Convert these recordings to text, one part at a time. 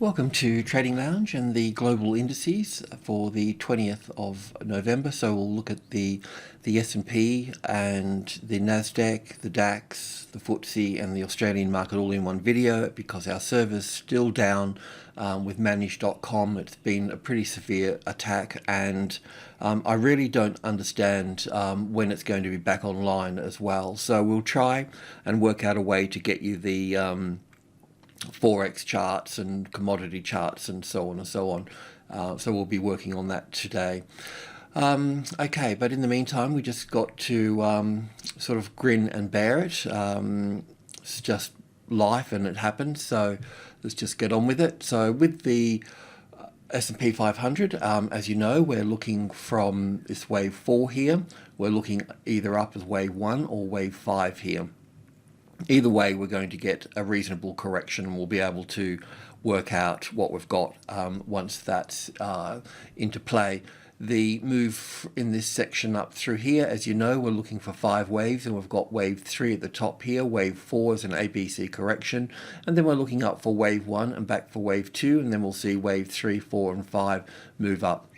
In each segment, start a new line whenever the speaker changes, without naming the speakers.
Welcome to Trading Lounge and the global indices for the 20th of November. So we'll look at the S&P and the NASDAQ, the DAX, the Ftse and the Australian market all in one video because our server's still down with manage.com. It's been a pretty severe attack and I really don't understand when it's going to be back online as well. So we'll try and work out a way to get you the Forex charts and commodity charts and so on and so on. So we'll be working on that today. Okay, but in the meantime, we just got to sort of grin and bear it. It's just life and it happens. So let's just get on with it. So with the SP 500, as you know, we're looking from this wave 4 here. We're looking either up as wave 1 or wave 5 here. Either way, we're going to get a reasonable correction and we'll be able to work out what we've got once that's into play. The move in this section up through here, as you know, we're looking for 5 waves and we've got wave 3 at the top here. Wave 4 is an ABC correction, and then we're looking up for wave 1 and back for wave 2, and then we'll see wave 3, 4 and 5 move up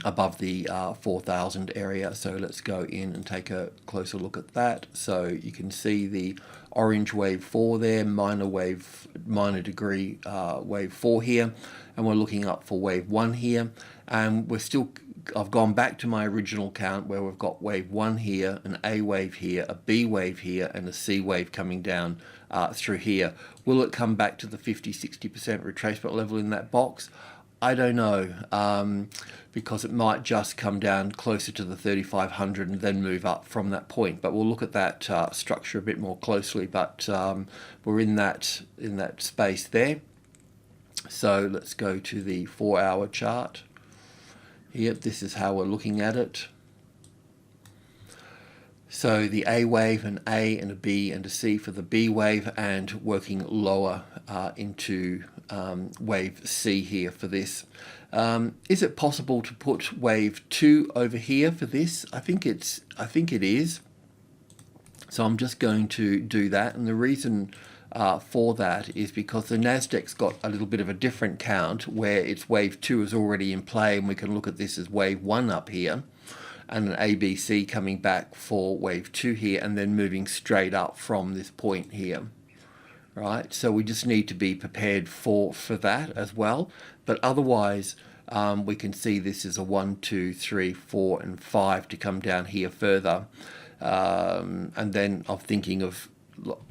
above the 4,000 area. So let's go in and take a closer look at that. So you can see the orange wave 4 there, minor degree wave 4 here, and we're looking up for wave 1 here, and I've gone back to my original count where we've got wave 1 here, an A wave here, a B wave here, and a C wave coming down through here. Will it come back to the 50-60% retracement level in that box? I don't know, because it might just come down closer to the 3,500 and then move up from that point. But we'll look at that structure a bit more closely. But we're in that space there. So let's go to the 4-hour chart. Here, this is how we're looking at it. So the A wave, an A and a B and a C for the B wave, and working lower into wave C here for this. Is it possible to put wave 2 over here for this? I think it is. So I'm just going to do that, and the reason for that is because the NASDAQ's got a little bit of a different count where its wave 2 is already in play, and we can look at this as wave 1 up here, and an ABC coming back for wave 2 here, and then moving straight up from this point here. Right, so we just need to be prepared for that as well. But otherwise, we can see this is a 1, 2, 3, 4, and 5 to come down here further. And then I'm thinking of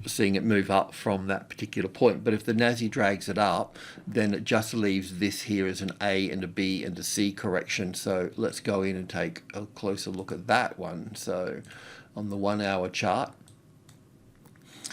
seeing it move up from that particular point. But if the NASI drags it up, then it just leaves this here as an A and a B and a C correction. So let's go in and take a closer look at that one. So on the 1-hour chart.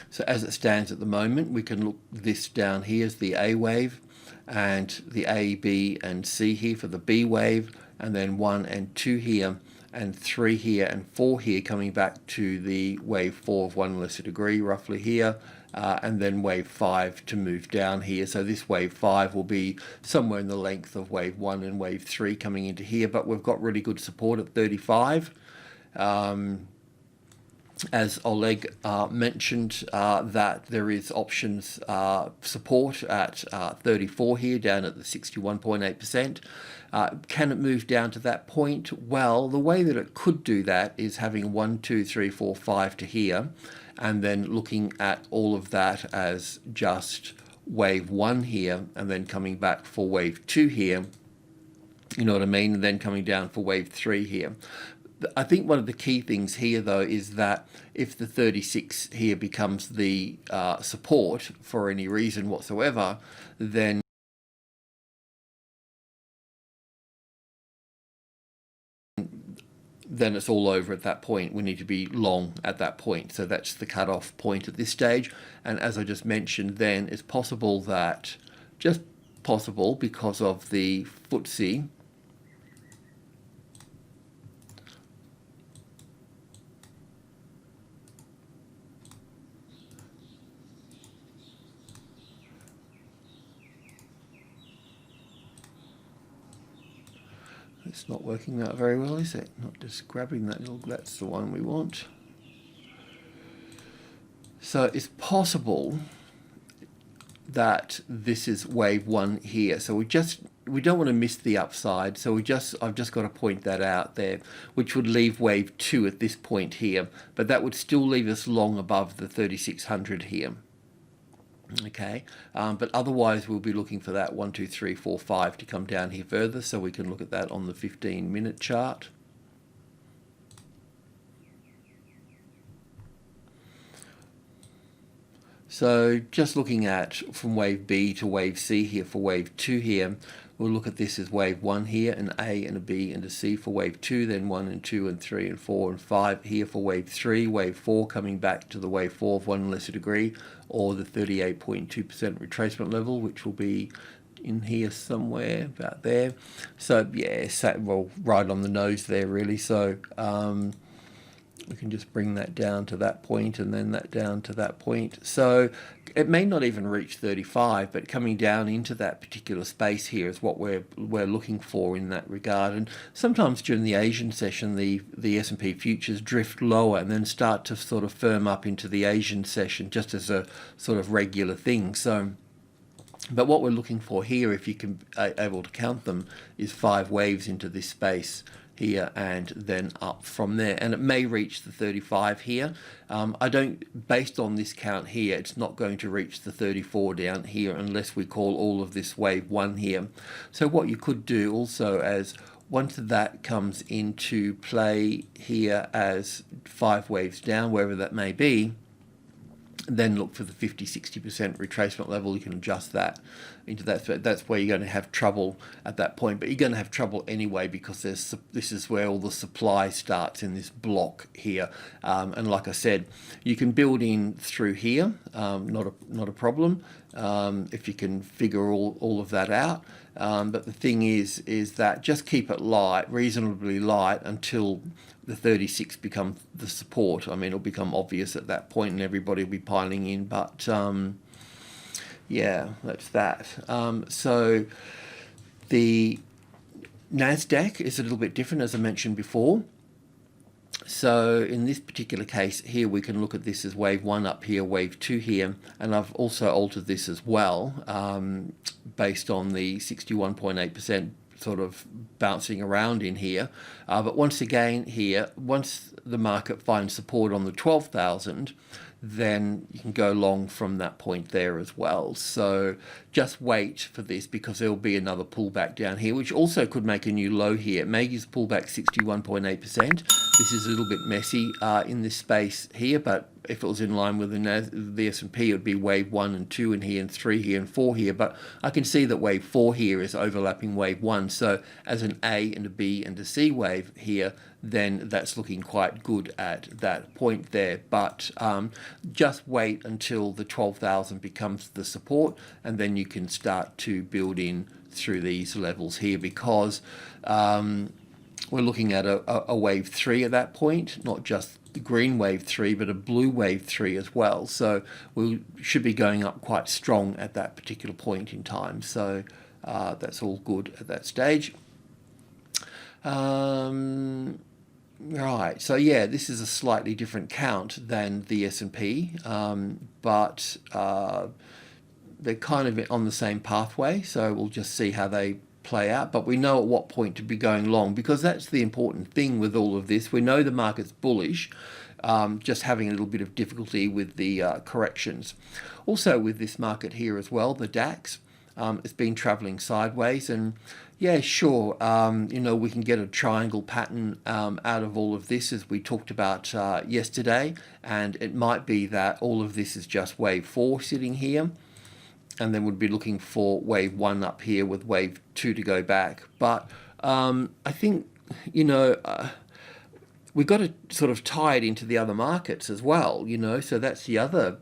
So as it stands at the moment, we can look this down here as the A wave, and the A, B and C here for the B wave, and then 1 and 2 here, and 3 here and 4 here coming back to the wave 4 of 1 lesser degree roughly here, and then wave 5 to move down here. So this wave 5 will be somewhere in the length of wave 1 and wave 3 coming into here, but we've got really good support at 35. As Oleg mentioned, that there is options support at 34 here, down at the 61.8%. Can it move down to that point? Well, the way that it could do that is having 1, 2, 3, 4, 5 to here, and then looking at all of that as just wave 1 here, and then coming back for wave 2 here, you know what I mean, and then coming down for wave 3 here. I think one of the key things here, though, is that if the 36 here becomes the support for any reason whatsoever, then it's all over at that point. We need to be long at that point. So that's the cutoff point at this stage. And as I just mentioned, then it's possible that, just possible because of the Ftse, it's not working out very well, is it? Not just grabbing that little, that's the one we want. So it's possible that this is wave 1 here. So we don't want to miss the upside. So I've just got to point that out there, which would leave wave 2 at this point here, but that would still leave us long above the 3600 here. Okay, but otherwise we'll be looking for that 1, 2, 3, 4, 5 to come down here further, so we can look at that on the 15-minute chart. So just looking at from wave B to wave C here for wave 2 here, we'll look at this as wave 1 here, an A and a B and a C for wave 2, then 1 and 2 and 3 and 4 and 5 here for wave 3, wave 4 coming back to the wave 4 of 1 lesser degree, or the 38.2% retracement level, which will be in here somewhere about there. So yeah, well, right on the nose there really. So we can just bring that down to that point and then that down to that point. So it may not even reach 35, but coming down into that particular space here is what we're looking for in that regard. And sometimes during the Asian session, the S&P futures drift lower and then start to sort of firm up into the Asian session just as a sort of regular thing. So, but what we're looking for here, if you can able to count them, is 5 waves into this space here and then up from there, and it may reach the 35 here. Based on this count here, it's not going to reach the 34 down here unless we call all of this wave 1 here. So what you could do also, as once that comes into play here as 5 waves down, wherever that may be, then look for the 50-60% retracement level. You can adjust that into that. That's where you're going to have trouble at that point, but you're going to have trouble anyway, because this is where all the supply starts in this block here. And like I said, you can build in through here, not a problem, if you can figure all of that out. But the thing is that just keep it light, reasonably light, until the 36 becomes the support. I mean, it'll become obvious at that point and everybody will be piling in, but yeah, that's that. So the NASDAQ is a little bit different, as I mentioned before. So in this particular case here, we can look at this as wave 1 up here, wave 2 here, and I've also altered this as well, based on the 61.8% sort of bouncing around in here. But once again here, once the market finds support on the 12,000, then you can go long from that point there as well. So just wait for this, because there will be another pullback down here, which also could make a new low here. It may use pullback 61.8%. This is a little bit messy in this space here, but if it was in line with the S&P, it would be wave 1 and 2 in here, and 3 here and 4 here. But I can see that wave 4 here is overlapping wave 1. So as an A and a B and a C wave here, then that's looking quite good at that point there. But just wait until the 12,000 becomes the support, and then you can start to build in through these levels here, because we're looking at a wave 3 at that point, not just the green wave 3, but a blue wave 3 as well. So we should be going up quite strong at that particular point in time. So that's all good at that stage. Right, so yeah, this is a slightly different count than the S&P, but they're kind of on the same pathway, so we'll just see how they play out. But we know at what point to be going long, because that's the important thing with all of this. We know the market's bullish, just having a little bit of difficulty with the corrections. Also with this market here as well, the DAX, it's been traveling sideways, and yeah, sure, you know, we can get a triangle pattern out of all of this, as we talked about yesterday, and it might be that all of this is just wave 4 sitting here, and then we'd be looking for wave 1 up here with wave 2 to go back. But I think, you know, we've got to sort of tie it into the other markets as well, you know, so that's the other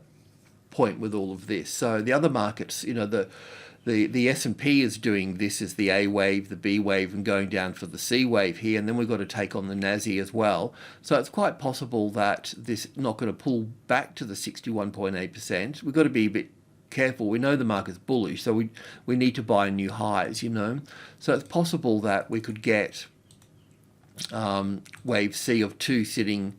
point with all of this. So the other markets, you know, the S&P is doing this as the A wave, the B wave, and going down for the C wave here, and then we've got to take on the NASI as well. So it's quite possible that this is not going to pull back to the 61.8%. We've got to be a bit careful. We know the market's bullish, so we need to buy new highs, you know. So it's possible that we could get wave C of 2 sitting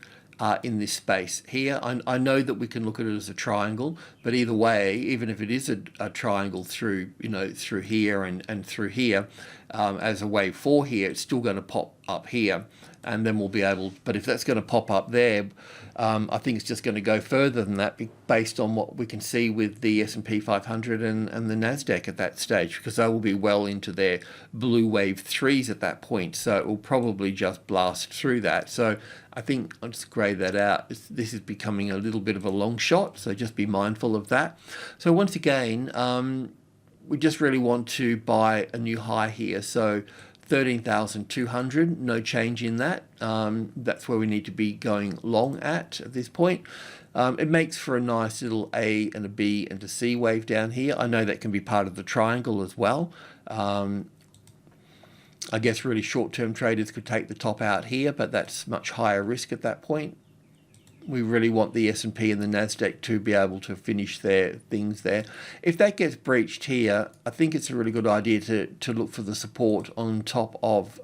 in this space here. I know that we can look at it as a triangle, but either way, even if it is a triangle through, through here and through here, as a wave 4 here, it's still going to pop up here, and then we'll be able, but if that's going to pop up there, I think it's just going to go further than that based on what we can see with the SP 500 and the NASDAQ at that stage, because they will be well into their blue wave 3s at that point, so it will probably just blast through that. So I think I'll just grey that out. This is becoming a little bit of a long shot, so just be mindful of that. So once again, we just really want to buy a new high here. So 13,200, no change in that. That's where we need to be going long at this point. It makes for a nice little A and a B and a C wave down here. I know that can be part of the triangle as well. I guess really short-term traders could take the top out here, but that's much higher risk at that point. We really want the S&P and the NASDAQ to be able to finish their things there. If that gets breached here, I think it's a really good idea to look for the support on top of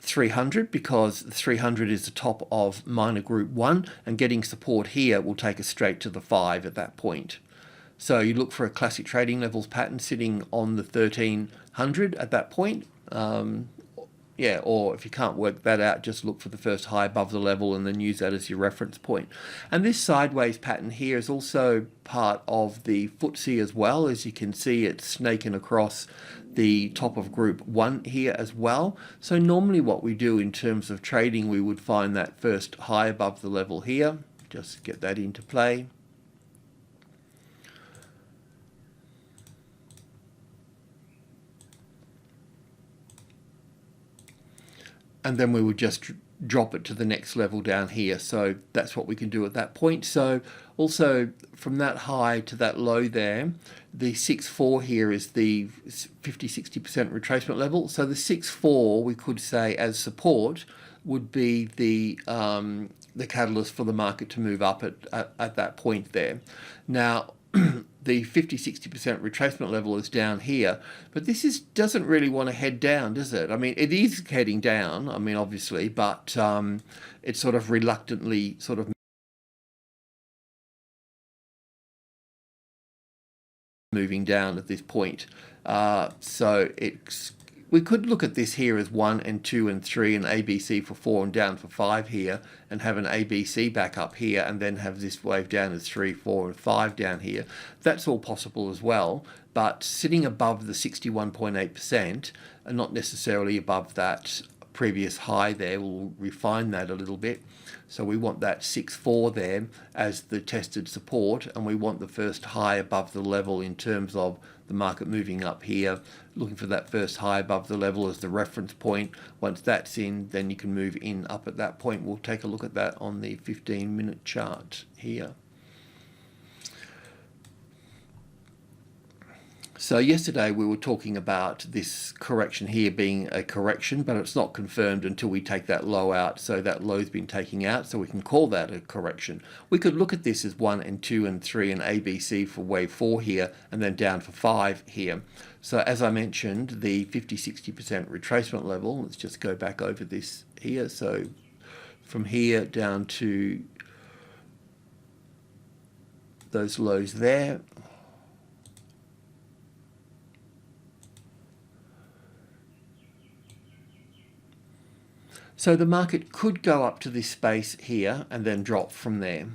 300, because 300 is the top of minor group 1, and getting support here will take us straight to the 5 at that point. So you look for a classic trading levels pattern sitting on the 1300 at that point. Yeah, or if you can't work that out, just look for the first high above the level and then use that as your reference point. And this sideways pattern here is also part of the Ftse as well. As you can see, it's snaking across the top of group 1 here as well. So normally what we do in terms of trading, we would find that first high above the level here. Just get that into play. And then we would just drop it to the next level down here. So that's what we can do at that point. So also from that high to that low there, the 6.4 here is the 50-60% retracement level. So the 6.4 we could say as support would be the catalyst for the market to move up at that point there. Now the 50-60% retracement level is down here, but this doesn't really want to head down, does it? I mean, it is heading down, I mean, obviously, but it's sort of reluctantly sort of moving down at this point. So we could look at this here as 1 and 2 and 3 and ABC for 4 and down for 5 here, and have an ABC back up here, and then have this wave down as 3, 4 and 5 down here. That's all possible as well, but sitting above the 61.8% and not necessarily above that previous high there, we'll refine that a little bit. So we want that 6.4 there as the tested support, and we want the first high above the level in terms of the market moving up here, looking for that first high above the level as the reference point. Once that's in, then you can move in up at that point. We'll take a look at that on the 15-minute chart here. So yesterday we were talking about this correction here being a correction, but it's not confirmed until we take that low out. So that low's been taken out, so we can call that a correction. We could look at this as 1 and 2 and 3 and ABC for wave 4 here, and then down for 5 here. So as I mentioned, the 50-60% retracement level, let's just go back over this here. So from here down to those lows there. So the market could go up to this space here and then drop from there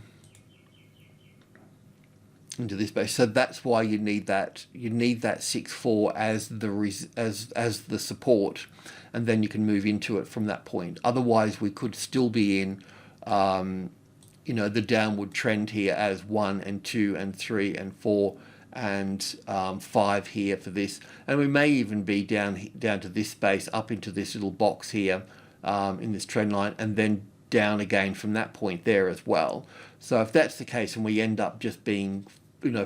into this space. So that's why you need that 6.4 as the support, and then you can move into it from that point. Otherwise, we could still be in the downward trend here as 1 and 2 and 3 and 4 and 5 here for this, and we may even be down to this space, up into this little box here. In this trend line, and then down again from that point there as well. So if that's the case and we end up just being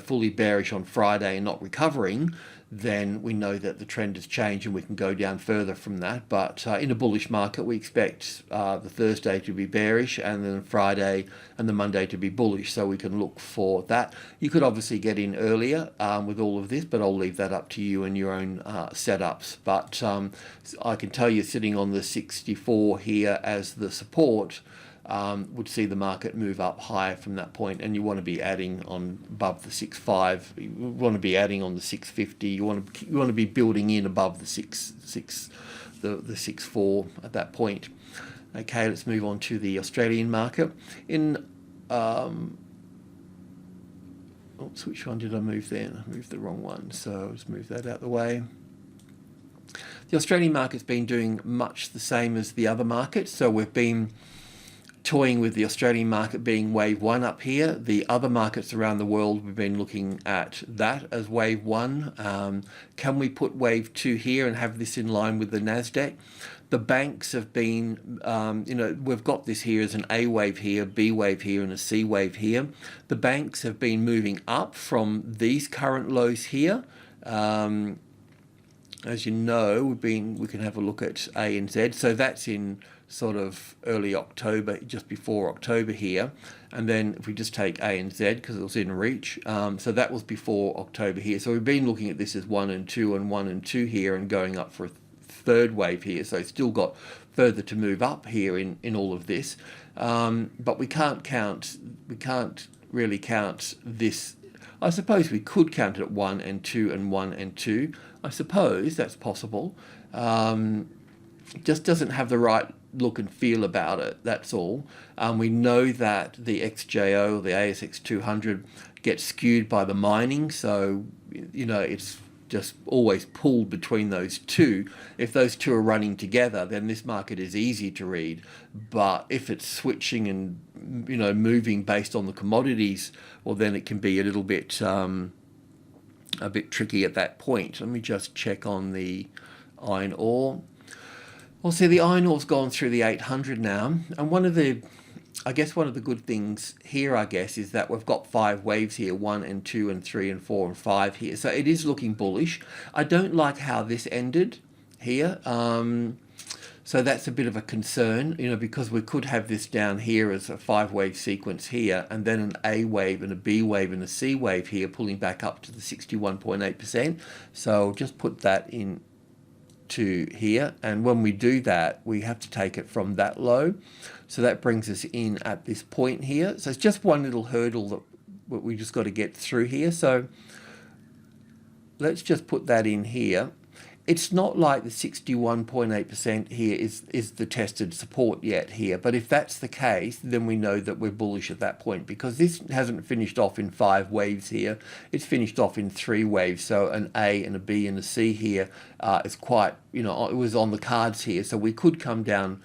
fully bearish on Friday and not recovering, then we know that the trend has changed and we can go down further from that. But in a bullish market, we expect the Thursday to be bearish, and then Friday and the Monday to be bullish, so we can look for that. You could obviously get in earlier with all of this, but I'll leave that up to you and your own setups. But I can tell you, sitting on the 64 here as the support, would see the market move up higher from that point, and you want to be adding on above the 6.5. You want to be adding on the 650. You want to be building in above the 6.4 at that point. Okay, let's move on to the Australian market. Oops, which one did I move then? I moved the wrong one, so let's move that out of the way. The Australian market's been doing much the same as the other markets, so we've been toying with the Australian market being wave 1 up here. The other markets around the world, we've been looking at that as wave 1. Can we put wave 2 here and have this in line with the NASDAQ? The banks have been, we've got this here as an A wave here, B wave here, and a C wave here. The banks have been moving up from these current lows here. As you know, we can have a look at A and Z. So that's in sort of early October, just before October here. And then if we just take A and Z, because it was in reach, so that was before October here. So we've been looking at this as 1 and 2 and 1 and 2 here, and going up for a third wave here. So it's still got further to move up here in all of this. But we can't really count this. I suppose we could count it at 1 and 2 and 1 and 2. I suppose that's possible. Just doesn't have the right look and feel about it, that's all. We know that the XJO, the ASX200, gets skewed by the mining, so it's just always pulled between those two. If those two are running together, then this market is easy to read. But if it's switching and moving based on the commodities, well, then it can be a little bit tricky at that point. Let me just check on the iron ore. Well, see, the iron ore's gone through the 800 now, and one of the good things here, is that we've got 5 waves here, 1 and 2 and 3 and 4 and 5 here. So it is looking bullish. I don't like how this ended here. So that's a bit of a concern, because we could have this down here as a 5-wave sequence here, and then an A wave and a B wave and a C wave here, pulling back up to the 61.8%. So just put that in to here, and when we do that, we have to take it from that low. So that brings us in at this point here. So it's just one little hurdle that we just got to get through here. So let's just put that in here. It's not like the 61.8% here is the tested support yet here, but if that's the case, then we know that we're bullish at that point, because this hasn't finished off in 5 waves here. It's finished off in 3 waves, so an A and a B and a C here is quite, it was on the cards here, so we could come down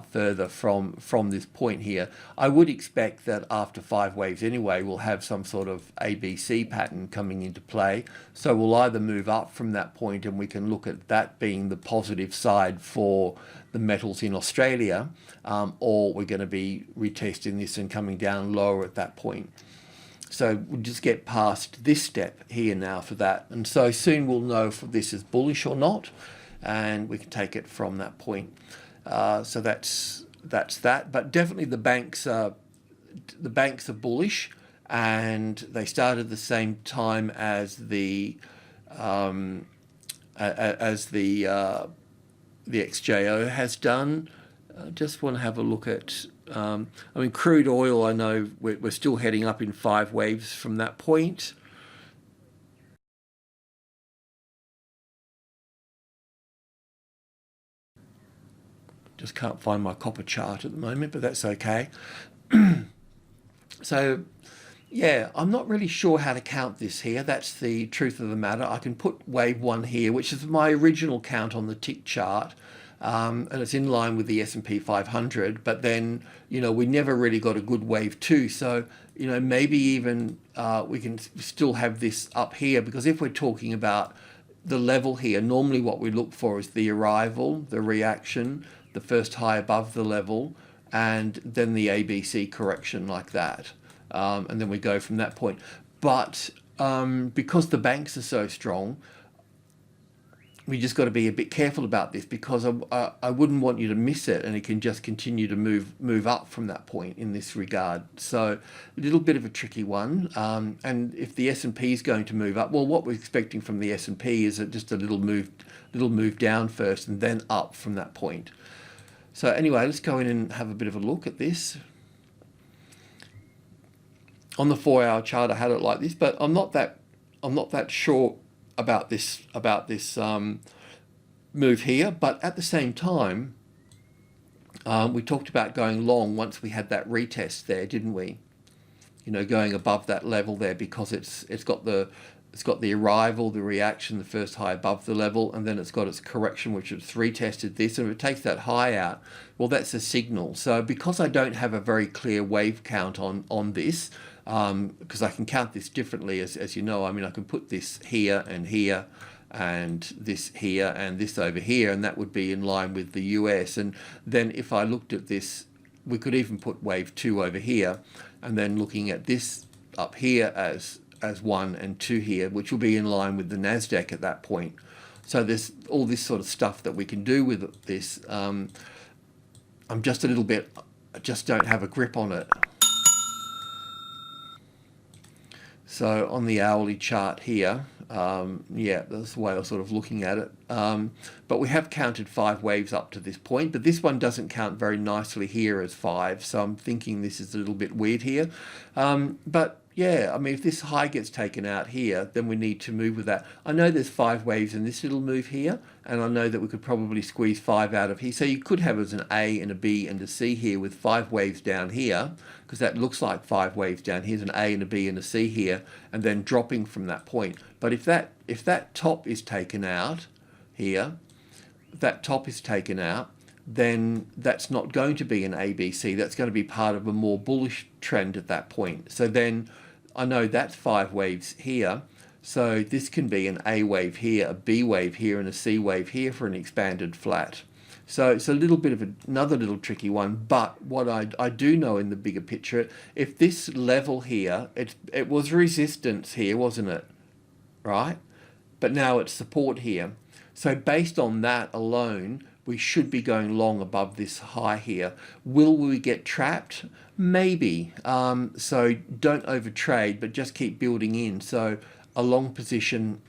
further from this point here. I would expect that after 5 waves anyway, we'll have some sort of ABC pattern coming into play. So we'll either move up from that point, and we can look at that being the positive side for the metals in Australia, or we're going to be retesting this and coming down lower at that point. So we'll just get past this step here now for that. And so soon we'll know if this is bullish or not, and we can take it from that point. So that's that. But definitely the banks are bullish, and they started the same time as the XJO has done. I just want to have a look at. Crude oil. I know we're still heading up in 5 waves from that point. Just can't find my copper chart at the moment, but that's okay. So, yeah, I'm not really sure how to count this here. That's the truth of the matter. I can put wave 1 here, which is my original count on the tick chart, and it's in line with the SP500. But then, we never really got a good wave 2. So, maybe even we can still have this up here, because if we're talking about the level here, normally what we look for is the arrival, the reaction, the first high above the level, and then the ABC correction like that. And then we go from that point. But because the banks are so strong, we just got to be a bit careful about this, because I wouldn't want you to miss it, and it can just continue to move up from that point in this regard. So a little bit of a tricky one. And if the S&P is going to move up, well, what we're expecting from the S&P is just a little move down first, and then up from that point. So anyway, let's go in and have a bit of a look at this. On the 4-hour chart, I had it like this, but I'm not that sure about this move here. But at the same time, we talked about going long once we had that retest there, didn't we? You know, going above that level there, because it's got the arrival, the reaction, the first high above the level, and then it's got its correction, which it's retested this, and if it takes that high out, well, that's a signal. So because I don't have a very clear wave count on this, because I can count this differently, as you know, I mean, I can put this here and here, and this here and this over here, and that would be in line with the US. And then if I looked at this, we could even put wave 2 over here, and then looking at this up here as 1 and 2 here, which will be in line with the NASDAQ at that point. So there's all this sort of stuff that we can do with this. I'm just a little bit, I just don't have a grip on it. So on the hourly chart here, yeah, that's the way I was sort of looking at it. But we have counted 5 waves up to this point, but this one doesn't count very nicely here as 5. So I'm thinking this is a little bit weird here. But yeah, I mean, if this high gets taken out here, then we need to move with that. I know there's 5 waves in this little move here, and I know that we could probably squeeze 5 out of here. So you could have as an A and a B and a C here with 5 waves down here, because that looks like 5 waves down. Here's an A and a B and a C here, and then dropping from that point. But if that top is taken out here, if that top is taken out, then that's not going to be an ABC. That's going to be part of a more bullish trend at that point. So then I know that's 5 waves here. So this can be an A wave here, a B wave here, and a C wave here for an expanded flat. So it's a little bit of another little tricky one. But what I do know in the bigger picture, if this level here, it was resistance here, wasn't it? Right? But now it's support here. So based on that alone, we should be going long above this high here. Will we get trapped? Maybe. So don't overtrade, but just keep building in. So a long position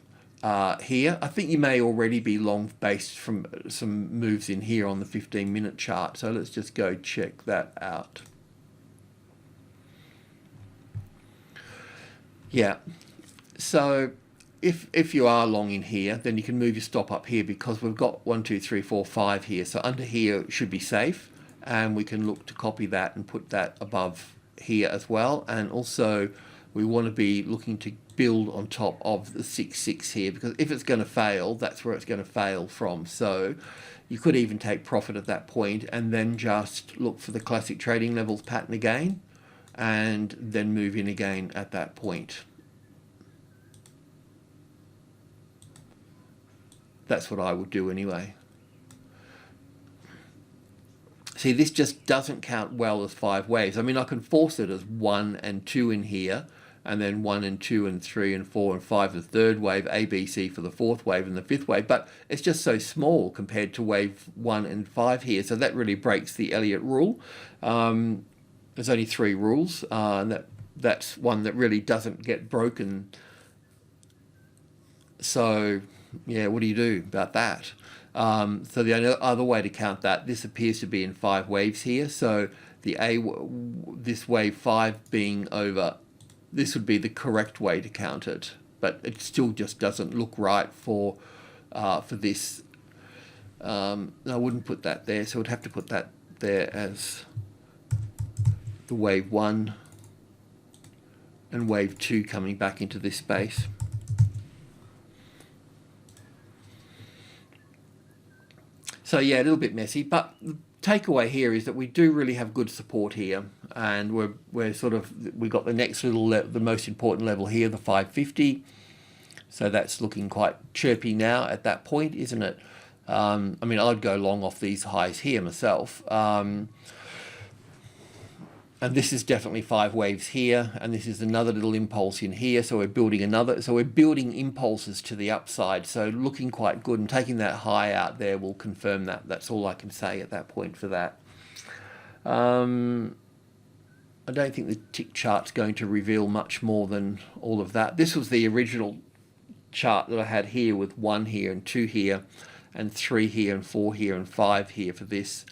here. I think you may already be long based from some moves in here on the 15-minute chart. So let's just go check that out. Yeah. So if you are long in here, then you can move your stop up here, because we've got 1, 2, 3, 4, 5 here. So under here should be safe, and we can look to copy that and put that above here as well. And also we want to be looking to build on top of the 6-6 here, because if it's going to fail, that's where it's going to fail from. So you could even take profit at that point and then just look for the classic trading levels pattern again, and then move in again at that point. That's what I would do anyway. See, this just doesn't count well as 5 waves. I mean, I can force it as 1 and 2 in here, and then 1 and 2 and 3 and 4 and 5 the third wave, A, B, C for the 4th wave and the 5th wave, but it's just so small compared to wave 1 and 5 here. So that really breaks the Elliott rule. There's only 3 rules, and that's one that really doesn't get broken. So yeah, what do you do about that? So the other way to count that, this appears to be in 5 waves here. So this wave 5 being over, this would be the correct way to count it. But it still just doesn't look right for this. I wouldn't put that there, so we'd have to put that there as the wave 1 and wave 2 coming back into this space. So yeah, a little bit messy, but the takeaway here is that we do really have good support here, and we got the next the most important level here, the 550. So that's looking quite chirpy now at that point, isn't it? I mean, I'd go long off these highs here myself. And this is definitely 5 waves here, and this is another little impulse in here. So we're building impulses to the upside. So looking quite good, and taking that high out there will confirm that. That's all I can say at that point for that. I don't think the tick chart's going to reveal much more than all of that. This was the original chart that I had here with 1 here and 2 here and 3 here and 4 here and 5 here for this.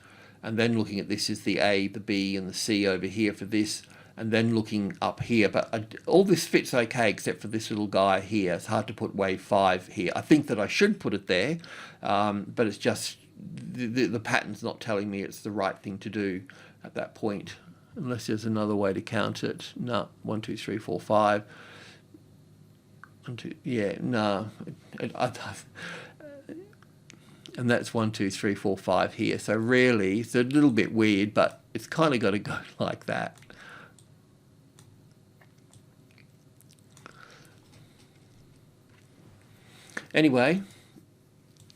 and then looking at this as the A, the B, and the C over here for this, and then looking up here. But all this fits okay except for this little guy here. It's hard to put wave 5 here. I think that I should put it there, but it's just the pattern's not telling me it's the right thing to do at that point, unless there's another way to count it. No, 1, 2, 3, 4, 5. 1, 2, yeah, no. And that's 1, 2, 3, 4, 5 here. So really, it's a little bit weird, but it's kind of got to go like that. Anyway,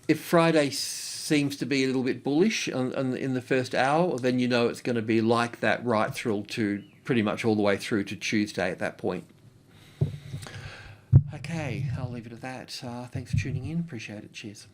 if Friday seems to be a little bit bullish in the first hour, then you know it's going to be like that right through to pretty much all the way through to Tuesday at that point. Okay, I'll leave it at that. Thanks for tuning in. Appreciate it. Cheers.